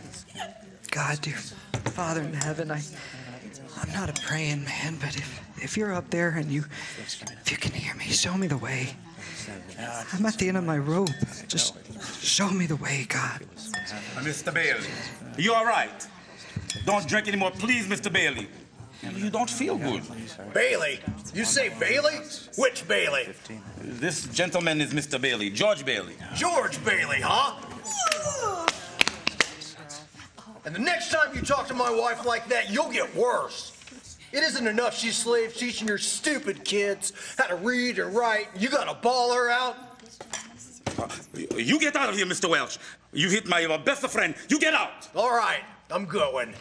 God, dear Father in heaven, I'm not a praying man, but if you're up there and if you can hear me, show me the way. I'm at the end of my rope. Just show me the way, God. Mr. Bailey, you all right? Don't drink anymore, please, Mr. Bailey. You don't feel good. Bailey? You say Bailey? Which Bailey? This gentleman is Mr. Bailey, George Bailey. George Bailey, huh? And the next time you talk to my wife like that, you'll get worse. It isn't enough she's slaves teaching your stupid kids how to read and write. You gotta ball her out. You get out of here, Mr. Welch. You hit my best friend. You get out. All right, I'm going.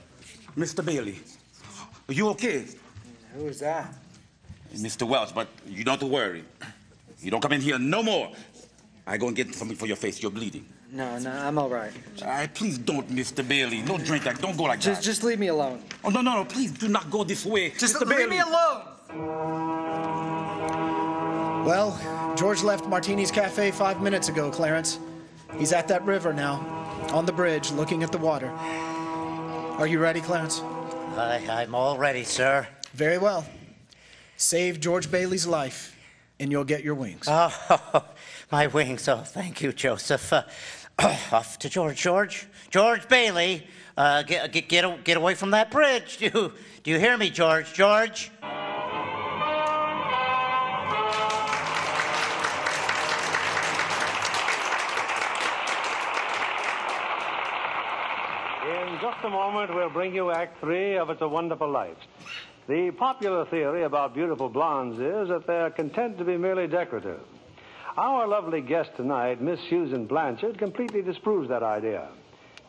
Mr. Bailey, are you okay? Who is that? Mr. Welch, but you don't worry. You don't come in here no more. I go and get something for your face. You're bleeding. No, I'm all right. Please don't, Mr. Bailey. Don't drink that. Don't go like that. Just leave me alone. Oh, no. Please do not go this way. Just Mr. leave Bailey. me alone. Well, George left Martini's Cafe 5 minutes ago, Clarence. He's at that river now, on the bridge, looking at the water. Are you ready, Clarence? I'm all ready, sir. Very well. Save George Bailey's life, and you'll get your wings. Oh, my wings. Oh, thank you, Joseph. Off to George Bailey. Get away from that bridge. Do you hear me, George? George? In just a moment, we'll bring you Act 3 of It's a Wonderful Life. The popular theory about beautiful blondes is that they're content to be merely decorative. Our lovely guest tonight, Miss Susan Blanchard, completely disproves that idea.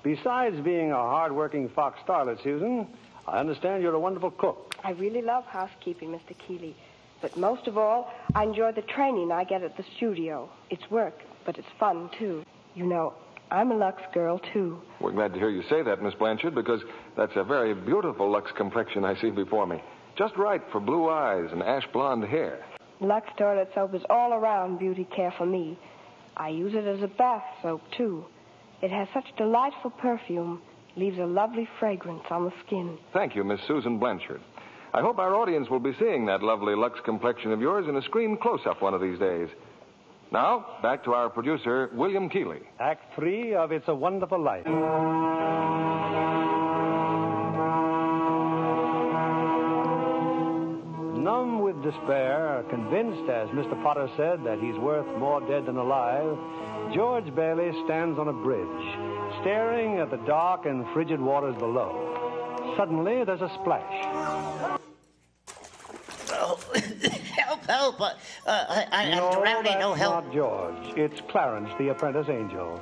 Besides being a hard-working Fox starlet, Susan, I understand you're a wonderful cook. I really love housekeeping, Mr. Keeley. But most of all, I enjoy the training I get at the studio. It's work, but it's fun, too. You know, I'm a Lux girl, too. We're glad to hear you say that, Miss Blanchard, because that's a very beautiful Lux complexion I see before me. Just right for blue eyes and ash blonde hair. Lux toilet soap is all-around beauty care for me. I use it as a bath soap, too. It has such delightful perfume, leaves a lovely fragrance on the skin. Thank you, Miss Susan Blanchard. I hope our audience will be seeing that lovely Lux complexion of yours in a screen close-up one of these days. Now, back to our producer, William Keeley. Act 3 of It's a Wonderful Life. Numb with despair, convinced, as Mr. Potter said, that he's worth more dead than alive, George Bailey stands on a bridge, staring at the dark and frigid waters below. Suddenly, there's a splash. Oh, help! I'm drowning. No help. Not George. It's Clarence, the apprentice angel.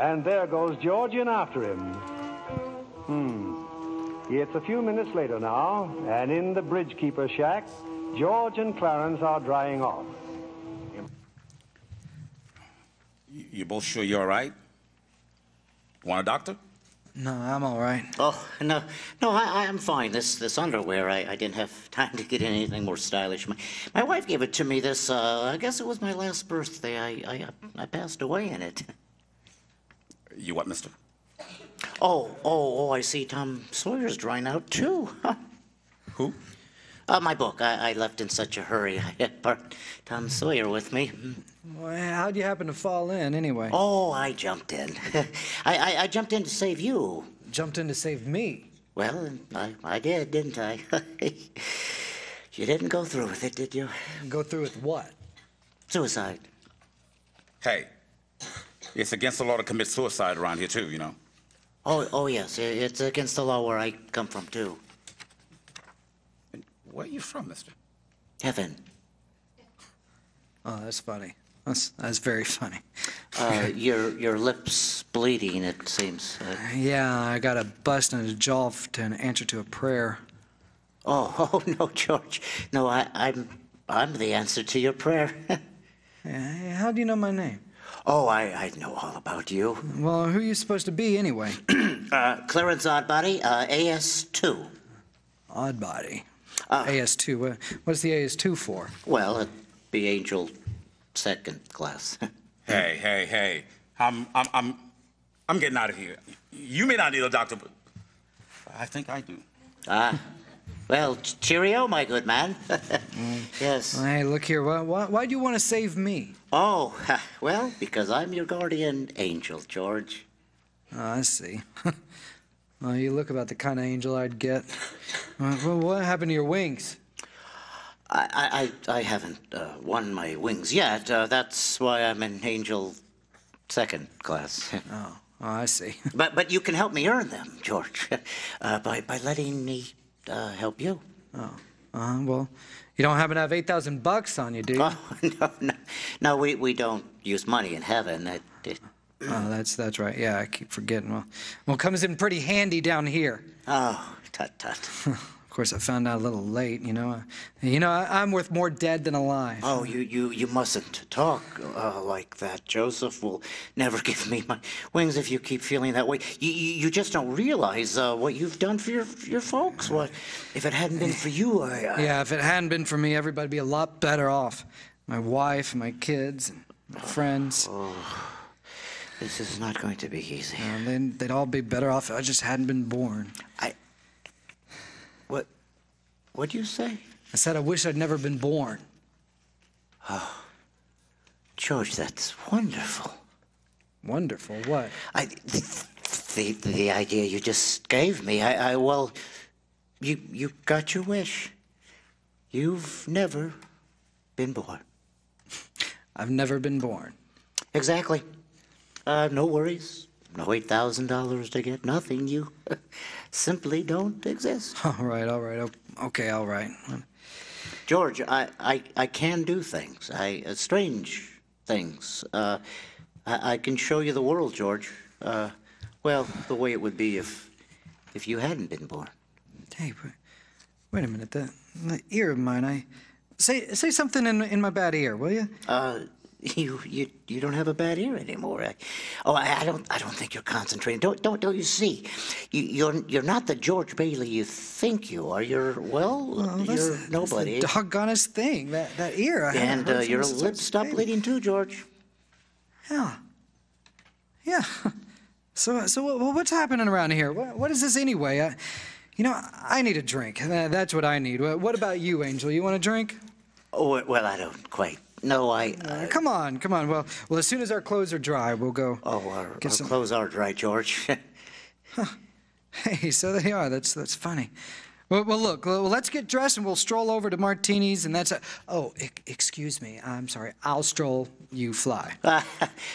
And there goes George in after him. It's a few minutes later now, and in the bridge keeper's shack, George and Clarence are drying off. You both sure you're all right? Want a doctor? No, I'm all right. Oh, no, I'm fine. This underwear, I didn't have time to get anything more stylish. My wife gave it to me this, I guess it was my last birthday. I passed away in it. You what, mister? Oh, I see Tom Sawyer's drying out, too. Who? My book. I left in such a hurry. I had Tom Sawyer with me. Well, how'd you happen to fall in, anyway? Oh, I jumped in. I jumped in to save you. Jumped in to save me? Well, I did, didn't I? You didn't go through with it, did you? Go through with what? Suicide. Hey, it's against the law to commit suicide around here, too, you know. Oh, yes. It's against the law where I come from, too. Where are you from, mister? Heaven. Oh, that's funny. That's very funny. Your lips bleeding, it seems. Yeah, I got a bust in a jaw to answer to a prayer. Oh, no, George. No, I'm the answer to your prayer. How do you know my name? Oh, I know all about you. Well, who are you supposed to be, anyway? Clarence Oddbody, AS2. Oddbody? AS2. What's the AS2 for? Well, it'd be Angel second class. Hey. I'm getting out of here. You may not need a doctor, but I think I do. Well, cheerio, my good man. Yes. Well, hey, look here. Why do you want to save me? Oh, well, because I'm your guardian angel, George. Oh, I see. Well, you look about the kind of angel I'd get. Well, what happened to your wings? I haven't won my wings yet. That's why I'm in Angel second class. Oh, I see. But you can help me earn them, George, by letting me help you. Oh, well, you don't happen to have $8,000 on you, do you? Oh, no, we don't use money in heaven. Oh, that's right. Yeah, I keep forgetting. Well, it comes in pretty handy down here. Oh, tut. Of course, I found out a little late, you know. I'm worth more dead than alive. Oh, you mustn't talk like that. Joseph will never give me my wings if you keep feeling that way. You just don't realize what you've done for your folks. What if it hadn't been for you? Yeah, if it hadn't been for me, everybody'd be a lot better off. My wife, and my kids, and my friends. Oh, this is not going to be easy. They'd all be better off if I just hadn't been born. What'd you say? I said I wish I'd never been born. Oh, George, that's wonderful. Wonderful? What? The idea you just gave me. Well, you got your wish. You've never been born. I've never been born. Exactly. No worries. No $8,000 to get. Nothing. You simply don't exist. All right. Okay, all right. George, I can do things. Strange things. I can show you the world, George. Well, the way it would be if you hadn't been born. Hey, wait a minute. The ear of mine. Say something in my bad ear, will you? You don't have a bad ear anymore. I don't think you're concentrating. Don't you see? You're not the George Bailey you think you are. You're nobody. That's the doggonest thing. That ear. And your lips stop bleeding too, George. Yeah. Yeah. So what's happening around here? What is this anyway? I need a drink. That's what I need. What about you, Angel? You want a drink? Oh, well, I don't quite. No, Come on. Well, as soon as our clothes are dry, we'll go. Oh, our clothes are dry, George. Huh. Hey, so they are. That's funny. Well, look. Let's get dressed and we'll stroll over to Martini's, and that's a. Oh, excuse me. I'm sorry. I'll stroll. You fly.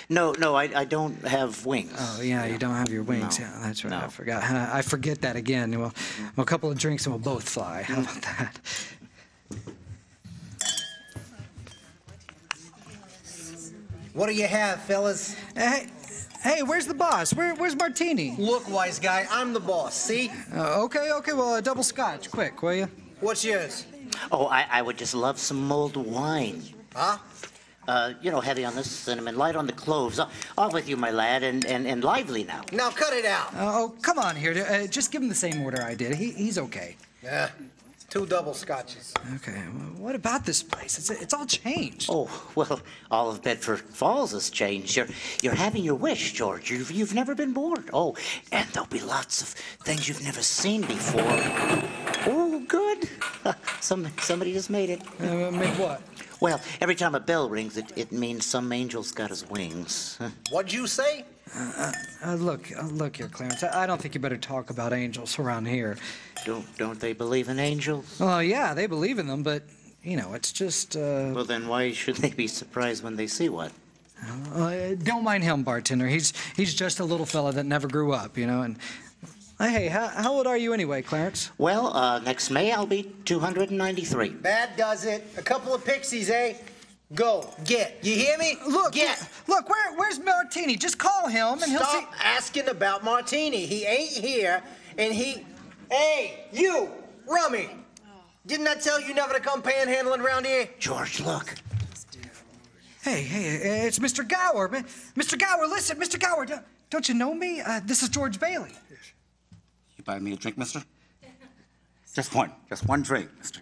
No, I don't have wings. Oh, yeah, you don't have your wings. No. Yeah, that's right. No. I forgot. I forget that again. Well, a couple of drinks and we'll both fly. How about that? What do you have, fellas? Hey, where's the boss? Where's Martini? Look, wise guy, I'm the boss, see? Okay, well, a double scotch, quick, will you? What's yours? Oh, I would just love some mulled wine. Huh? Heavy on the cinnamon, light on the cloves. Off with you, my lad, and lively now. Now cut it out. Oh, come on here. Just give him the same order I did. He's okay. Yeah, 2 double scotches. Okay, well, what about this place? It's all changed. Oh, well, all of Bedford Falls has changed. You're having your wish, George. You've never been bored. Oh, and there'll be lots of things you've never seen before. Oh, good. Somebody just made it. Made what? Well, every time a bell rings, it means some angel's got his wings. What'd you say? Look here, Clarence. I don't think you better talk about angels around here. Don't they believe in angels? Well, yeah, they believe in them, but, it's just, Well, then why should they be surprised when they see one? Don't mind him, bartender. He's just a little fella that never grew up, and... Hey, how old are you anyway, Clarence? Well, next May I'll be 293. That does it. A couple of pixies, eh? Go, get. You hear me? Look, get. Look, where's Martini? Just call him and he'll see... Stop asking about Martini. He ain't here, and he... Hey, you, Rummy. Didn't I tell you never to come panhandling around here? George, look. Hey, it's Mr. Gower. Mr. Gower, listen, Mr. Gower, don't you know me? This is George Bailey. You buy me a drink, mister? Just one drink, mister.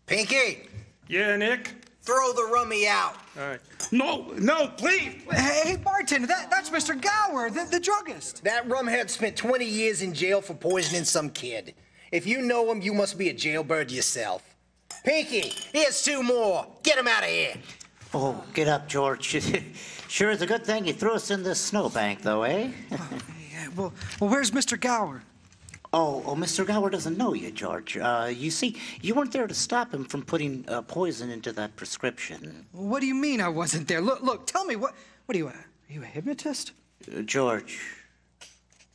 Pinky. Yeah, Nick? Throw the rummy out. All right. No, please. Hey, bartender, that's Mr. Gower, the druggist. That rumhead spent 20 years in jail for poisoning some kid. If you know him, you must be a jailbird yourself. Pinky, here's 2 more. Get him out of here. Oh, get up, George. Sure is a good thing you threw us in this snowbank, though, eh? Yeah, well, where's Mr. Gower? Oh, Mr. Gower doesn't know you, George. You see, you weren't there to stop him from putting poison into that prescription. What do you mean I wasn't there? Look, tell me, what are you a hypnotist? George.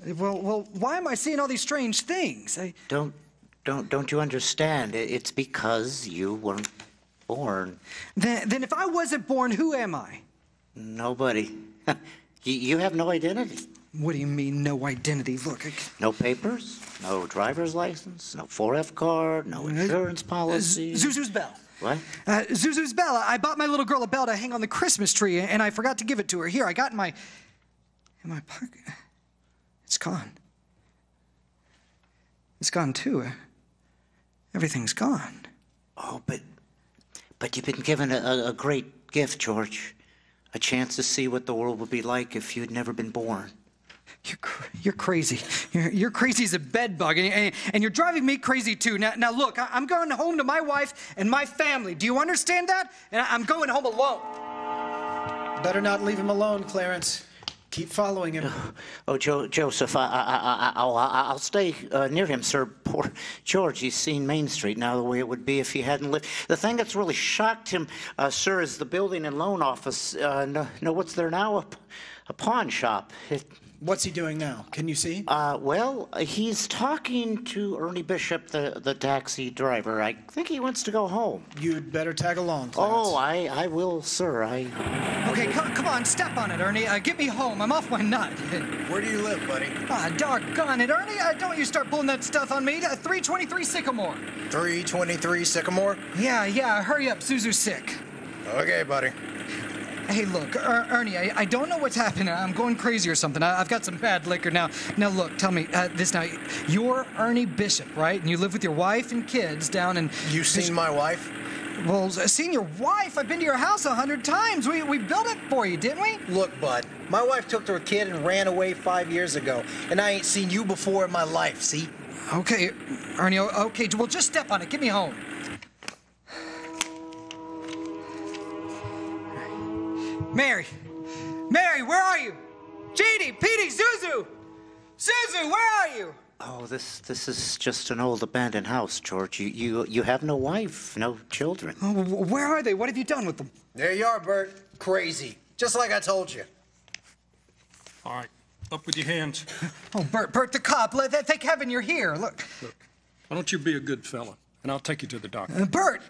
Well, why am I seeing all these strange things? Don't you understand? It's because you weren't born. Then if I wasn't born, who am I? Nobody. You have no identity. What do you mean, no identity? Look, No papers, no driver's license, no 4F card, no insurance policy. Zuzu's bell. What? Zuzu's bell. I bought my little girl a bell to hang on the Christmas tree, and I forgot to give it to her. Here, I got in my pocket. It's gone. It's gone, too. Everything's gone. Oh, but you've been given a great gift, George. A chance to see what the world would be like if you'd never been born. You're crazy. You're crazy as a bedbug, and you're driving me crazy too. Now look, I'm going home to my wife and my family. Do you understand that? And I'm going home alone. Better not leave him alone, Clarence. Keep following him. Joseph, I'll stay near him, sir. Poor George, he's seen Main Street now the way it would be if he hadn't lived. The thing that's really shocked him, sir, is the building and loan office. No, what's there now? A pawn shop. What's he doing now? Can you see? Well, he's talking to Ernie Bishop, the taxi driver. I think he wants to go home. You'd better tag along, Clarence. Oh, I will, sir. Okay, come on, step on it, Ernie. Get me home. I'm off my nut. Where do you live, buddy? Doggone it, Ernie. Don't you start pulling that stuff on me. 323 Sycamore. 323 Sycamore? Yeah. Hurry up. Zuzu's sick. Okay, buddy. Hey, look, Ernie, I don't know what's happening. I'm going crazy or something. I've got some bad liquor now. Now, look, tell me this now. You're Ernie Bishop, right? And you live with your wife and kids down in... You seen my wife? Well, seeing your wife, I've been to your house 100 times. We built it for you, didn't we? Look, bud, my wife took her kid and ran away 5 years ago, and I ain't seen you before in my life, see? Okay, Ernie, okay, well, just step on it. Get me home. Mary! Mary, where are you? Jeannie, Petey, Zuzu! Zuzu, where are you? Oh, this is just an old abandoned house, George. You have no wife, no children. Oh, where are they? What have you done with them? There you are, Bert. Crazy. Just like I told you. All right, up with your hands. Oh, Bert the cop. Thank heaven you're here. Look. Why don't you be a good fella, and I'll take you to the doctor. Bert.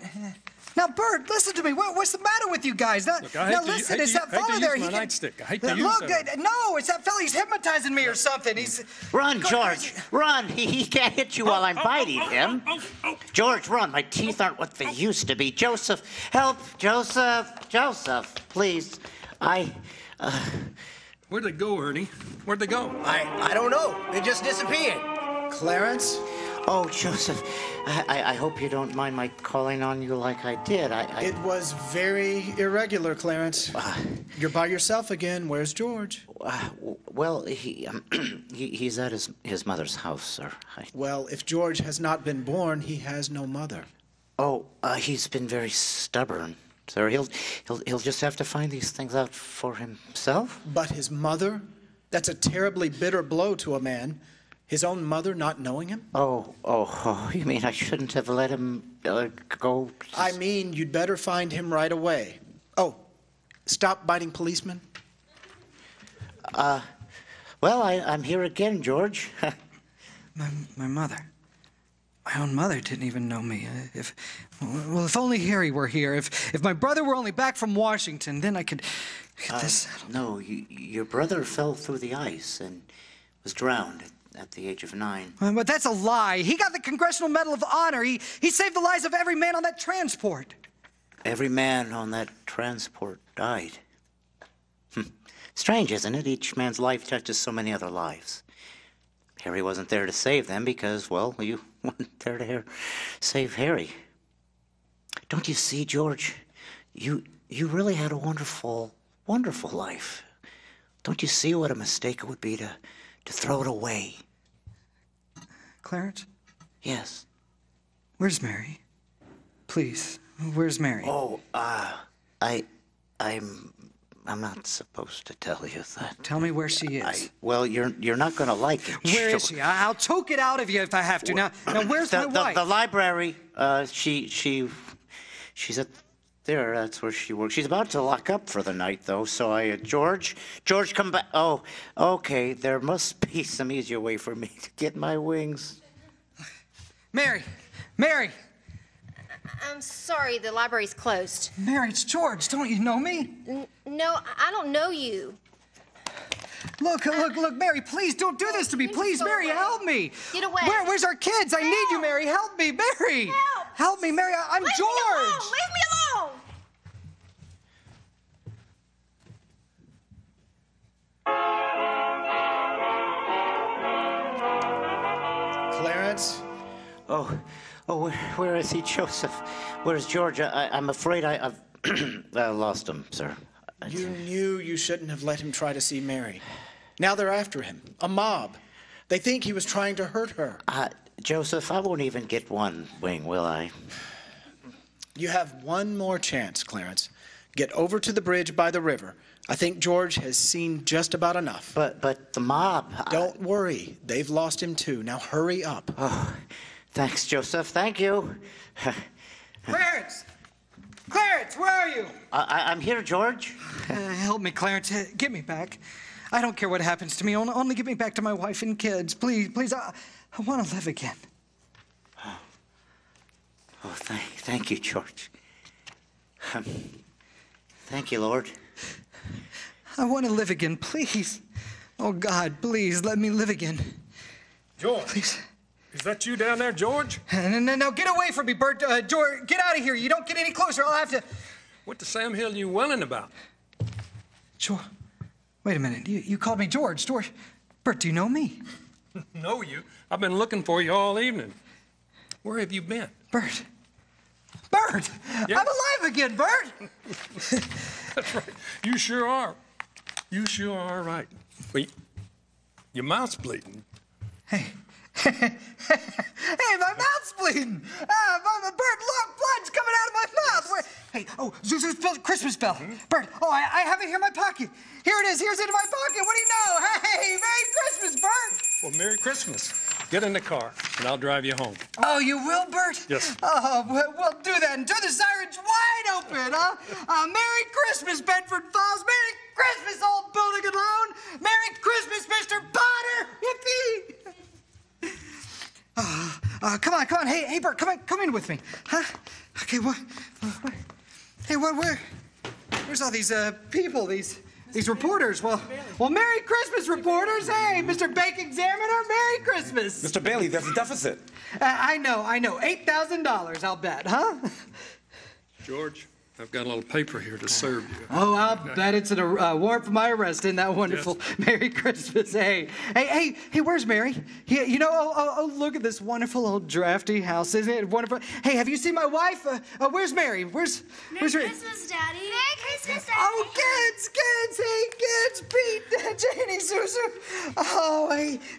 Now, Bert, listen to me. What's the matter with you guys? Now, Look, I hate listen, to, it's that fella there. Use my nightstick. I hate to use Look, that. no, it's that fella. He's hypnotizing me or something. He's Run, George, run. He can't hit you while I'm biting him. George, run. My teeth aren't what they used to be. Joseph, help. Joseph, please. Where'd they go, Ernie? Where'd they go? I don't know. They just disappeared. Clarence? Oh, Joseph, I hope you don't mind my calling on you like I did. It was very irregular, Clarence. You're by yourself again. Where's George? Well, he's at his mother's house, sir. Well, if George has not been born, he has no mother. Oh, he's been very stubborn, sir. He'll just have to find these things out for himself. But his mother? That's a terribly bitter blow to a man. His own mother not knowing him? Oh, you mean I shouldn't have let him go? I mean, you'd better find him right away. Oh, stop biting policemen? Well, I'm here again, George. my mother. My own mother didn't even know me. If only Harry were here. If my brother were only back from Washington, then I could get this settled. No, your brother fell through the ice and was drowned at the age of 9. But that's a lie. He got the Congressional Medal of Honor. He saved the lives of every man on that transport. Every man on that transport died. Strange, isn't it? Each man's life touches so many other lives. Harry wasn't there to save them because, well, you weren't there to save Harry. Don't you see, George? You really had a wonderful, wonderful life. Don't you see what a mistake it would be to throw it away? Clarence? Yes. Where's Mary? Please, where's Mary? Oh, I'm not supposed to tell you that. Tell me where she is. Well, you're not going to like it. Where is she? I'll choke it out of you if I have to. Now where's my wife? The library. She's at there. That's where she works. She's about to lock up for the night, though. So George, come back. Oh, okay. There must be some easier way for me to get my wings. Mary. I'm sorry, the library's closed. Mary, it's George. Don't you know me? No, I don't know you. Look, Mary, please don't do this to me. Please, Mary, help me. Get away. Where's our kids? I need you, Mary. Help me, Mary. Help me, Mary. I'm Leave George. Me alone. Leave me alone. Clarence? Oh, where is he, Joseph? Where's George? I'm afraid I've lost him, sir. You knew you shouldn't have let him try to see Mary. Now they're after him. A mob. They think he was trying to hurt her. Joseph, I won't even get one wing, will I? You have one more chance, Clarence. Get over to the bridge by the river. I think George has seen just about enough. But the mob... Don't worry. They've lost him too. Now hurry up. Oh, thanks, Joseph. Thank you. Clarence! Clarence, where are you? I'm here, George. Help me, Clarence. Get me back. I don't care what happens to me. Only get me back to my wife and kids. Please. I want to live again. Oh, thank you, George. Thank you, Lord. I want to live again, please. Oh, God, please, let me live again. George. Please. Is that you down there, George? No, get away from me, Bert. George, get out of here. You don't get any closer. I'll have to... What the Sam Hill you welling about? George. Wait a minute. You called me George. George. Bert, do you know me? Know you? I've been looking for you all evening. Where have you been? Bert. Bert! I'm alive again, Bert! That's right. You sure are. You sure are right. Wait, your mouth's bleeding. Hey, my mouth's bleeding! Bert, look, blood's coming out of my mouth! Hey, Zuzu's Christmas bell. Bert, I have it here in my pocket. Here it is, here's it in my pocket. What do you know? Hey, Merry Christmas, Bert! Well, Merry Christmas. Get in the car, and I'll drive you home. Oh, you will, Bert? Yes. Oh, we'll do that. And turn the sirens wide open, huh? Merry Christmas, Bedford Falls. Merry Christmas, old building and loan. Merry Christmas, Mr. Potter. Yippee! Come on. Hey, Bert, come in with me. Huh? Okay, what? Hey, where's all these people, these reporters? Well, Merry Christmas, reporters. Hey, Mr. Bank Examiner, Merry Christmas. Mr. Bailey, there's a deficit. I know. $8,000, I'll bet, huh? George, I've got a little paper here to serve you. Oh, I'll bet it's a warrant for my arrest. Isn't that wonderful? Yes. Merry Christmas. Hey, where's Mary? You know, look at this wonderful old drafty house. Isn't it wonderful? Hey, have you seen my wife? Where's Mary? Merry Christmas, Daddy. Merry Christmas, Daddy. Oh, kids. Hey, kids. Pete, Janie, Susan. Oh,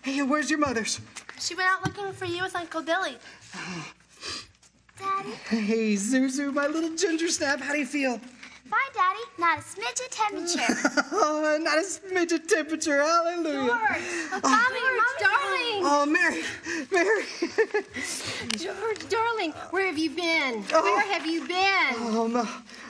hey, where's your mother's? She went out looking for you with Uncle Billy. Daddy? Hey, Zuzu, my little ginger snap, how do you feel? Fine, Daddy. Not a smidge of temperature. Oh, not a smidge of temperature. Hallelujah. George. Mommy, darling. Oh, Mary. George, darling, where have you been? Oh. Where have you been? Oh, no.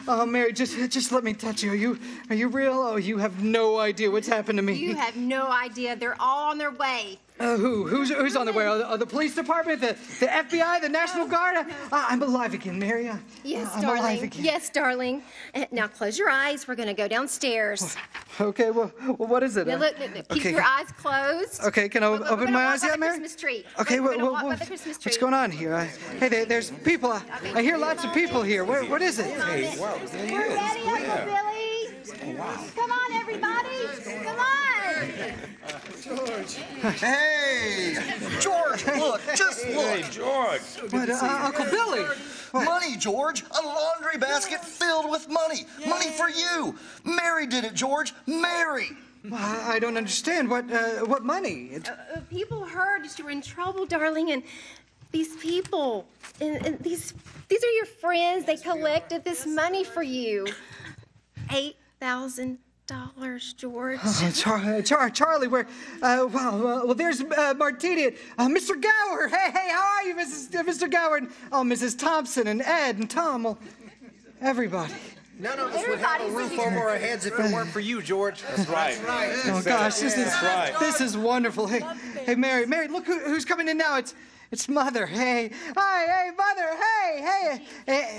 Oh, Mary, just let me touch you. Are you real? Oh, you have no idea what's happened to me. You have no idea. They're all on their way. Who's on the way? The police department, the FBI, the National Guard? I'm alive again, Mary. Yes, I'm darling. alive again. Yes, darling. Now close your eyes. We're going to go downstairs. Okay, well, what is it? Now, look, keep your eyes closed. Okay, can I open my eyes yet, Mary? Christmas tree. Okay, we're gonna walk by the Christmas tree. what's going on here? Hey, there's people. I hear lots of people here. What is it? Hey, wow. We're ready, Uncle Billy. Oh, wow. Come on, everybody. Come on. George. Hey, George, look, just look. Hey, George. What, Uncle Billy? What? Money, George. A laundry basket filled with money. Yay. Money for you. Mary did it, George. Mary. Well, I don't understand. What money? People heard you were in trouble, darling, and these people, and these are your friends. They collected this money for you. $8,000, George. Oh, Charlie, where? Well, there's Martini, Mr. Gower. Hey, how are you, Mr. Gower? And, Mrs. Thompson and Ed and Tom. Well, everybody. None of us would have a roof over our heads if it weren't for you, George. That's right. Oh gosh, this is wonderful. Hey, Mary, look who's coming in now. It's Mother. Hey, Mother. Hey,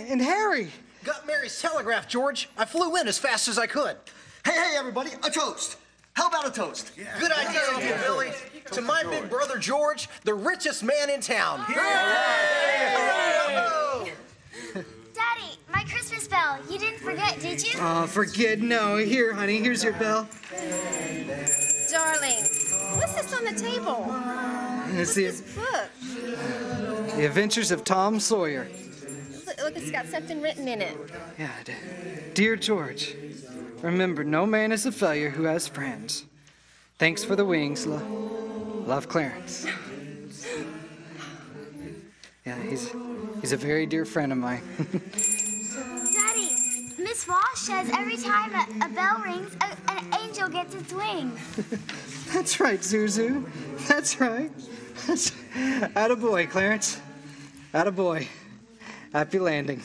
and Harry. Got Mary's telegraph, George. I flew in as fast as I could. Hey, everybody, a toast. How about a toast? Yeah. Good idea, Uncle Billy. To my big brother, George, the richest man in town. Hooray! Daddy, my Christmas bell. You didn't forget, did you? Oh, forget? No. Here, honey, here's your bell. Darling, what's this on the table? What's this book? The Adventures of Tom Sawyer. Look, it's got something written in it. Yeah, Dear George, remember, no man is a failure who has friends. Thanks for the wings, love, Clarence. Yeah, he's a very dear friend of mine. Daddy, Miss Walsh says every time a bell rings, an angel gets its wings. That's right, Zuzu. That's right. Attaboy, Clarence. Attaboy. Happy landing.